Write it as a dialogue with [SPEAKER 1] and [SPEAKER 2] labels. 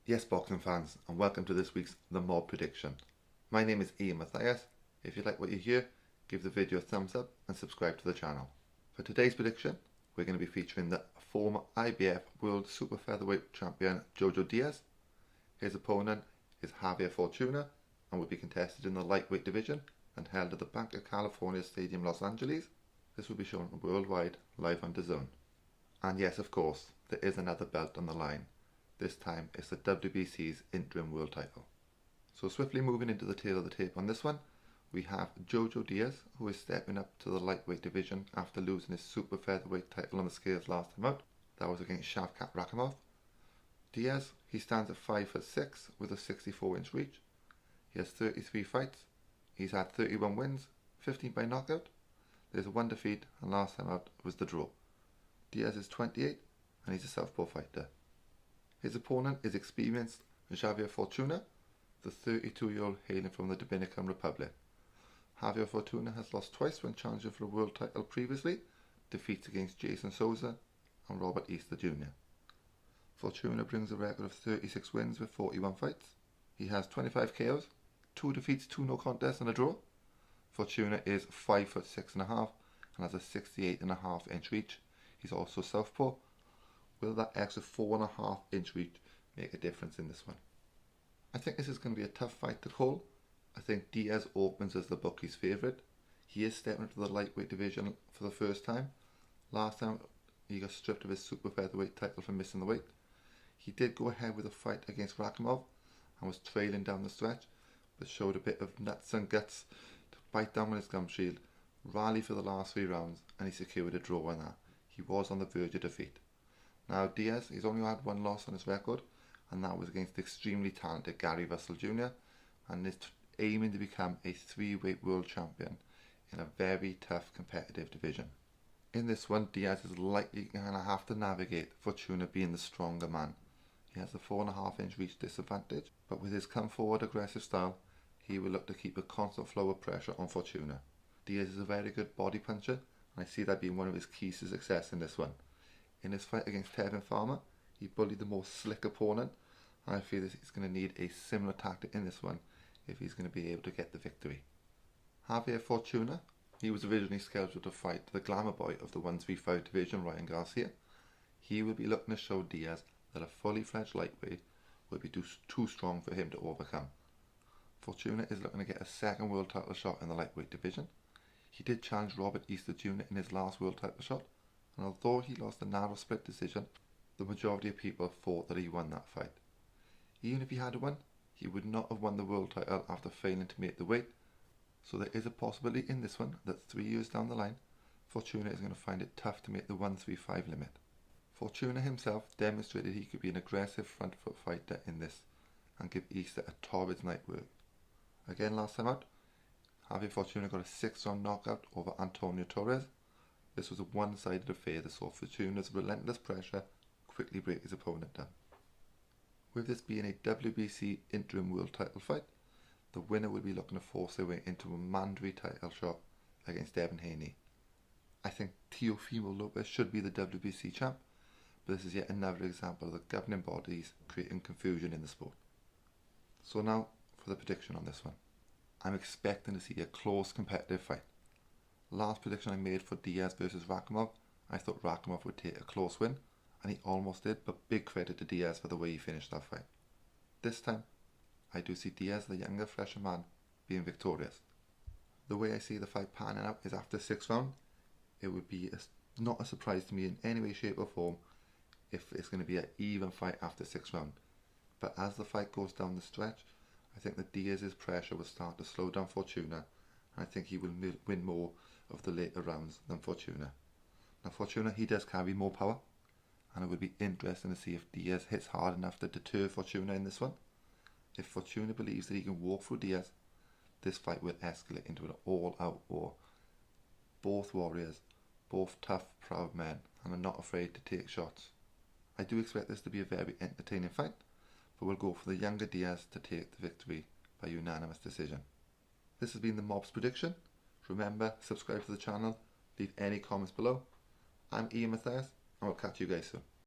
[SPEAKER 1] Yes, boxing fans, and welcome to this week's The Mob Prediction. My name is Ian Matthias. If you like what you hear, give the video a thumbs up and subscribe to the channel. For today's prediction, we're going to be featuring the former IBF World Super Featherweight Champion Jojo Diaz. His opponent is Javier Fortuna and will be contested in the lightweight division and held at the Banc of California Stadium, Los Angeles. This will be shown worldwide, live on DAZN. And yes, of course, there is another belt on the line. This time it's the WBC's Interim World title. So swiftly moving into the tail of the tape on this one, we have Jojo Diaz, who is stepping up to the lightweight division after losing his super featherweight title on the scales last time out. That was against Shavkat Rakhimov. Diaz, he stands at 5'6" with a 64-inch reach. He has 33 fights. He's had 31 wins, 15 by knockout. There's one defeat, and last time out was the draw. Diaz is 28 and he's a southpaw fighter. His opponent is experienced Javier Fortuna, the 32-year-old hailing from the Dominican Republic. Javier Fortuna has lost twice when challenging for a world title previously, defeats against Jason Souza and Robert Easter Jr. Fortuna brings a record of 36 wins with 41 fights. He has 25 KOs, 2 defeats, 2 no contests and a draw. Fortuna is 5'6.5" and has a 68.5-inch reach. He's also southpaw. Will that extra 4.5-inch reach make a difference in this one? I think this is going to be a tough fight to call. I think Diaz opens as the bookie's favourite. He is stepping into the lightweight division for the first time. Last time he got stripped of his super featherweight title for missing the weight. He did go ahead with a fight against Rakhimov and was trailing down the stretch, but showed a bit of nuts and guts to bite down on his gum shield, rally for the last 3 rounds, and he secured a draw on that. He was on the verge of defeat. Now Diaz, he's only had 1 loss on his record, and that was against the extremely talented Gary Russell Jr. and is aiming to become a 3-weight world champion in a very tough competitive division. In this one, Diaz is likely going to have to navigate Fortuna being the stronger man. He has a 4.5-inch reach disadvantage, but with his come forward aggressive style, he will look to keep a constant flow of pressure on Fortuna. Diaz is a very good body puncher, and I see that being one of his keys to success in this one. In his fight against Tevin Farmer, he bullied the more slick opponent, and I feel that he's going to need a similar tactic in this one if he's going to be able to get the victory. Javier Fortuna, he was originally scheduled to fight the glamour boy of the 135 division, Ryan Garcia. He will be looking to show Diaz that a fully fledged lightweight will be too strong for him to overcome. Fortuna is looking to get a second world title shot in the lightweight division. He did challenge Robert Easter Jr. in his last world title shot, and although he lost a narrow split decision, the majority of people thought that he won that fight. Even if he had won, he would not have won the world title after failing to make the weight, so there is a possibility in this one that 3 years down the line, Fortuna is going to find it tough to make the 135 limit. Fortuna himself demonstrated he could be an aggressive front foot fighter in this and give Easter a torrid night work. Again last time out, Javier Fortuna got a 6-round knockout over Antonio Torres. This was a one-sided affair that saw Fortuna's relentless pressure quickly break his opponent down. With this being a WBC Interim World title fight, the winner will be looking to force their way into a mandatory title shot against Devin Haney. I think Teofimo Lopez should be the WBC champ, but this is yet another example of the governing bodies creating confusion in the sport. So now for the prediction on this one. I'm expecting to see a close competitive fight. Last prediction I made for Diaz versus Rakhimov, I thought Rakhimov would take a close win, and he almost did, but big credit to Diaz for the way he finished that fight. This time, I do see Diaz, the younger, fresher man, being victorious. The way I see the fight panning out is after 6 rounds. It would be not a surprise to me in any way, shape or form if it's going to be an even fight after 6 rounds. But as the fight goes down the stretch, I think that Diaz's pressure will start to slow down Fortuna, and I think he will win more of the later rounds than Fortuna. Now Fortuna, he does carry more power, and it would be interesting to see if Diaz hits hard enough to deter Fortuna in this one. If Fortuna believes that he can walk through Diaz, this fight will escalate into an all-out war. Both warriors, both tough, proud men, and are not afraid to take shots. I do expect this to be a very entertaining fight, but we'll go for the younger Diaz to take the victory by unanimous decision. This has been the Mob's prediction. Remember, subscribe to the channel, leave any comments below. I'm Ian Matthias, and I'll catch you guys soon.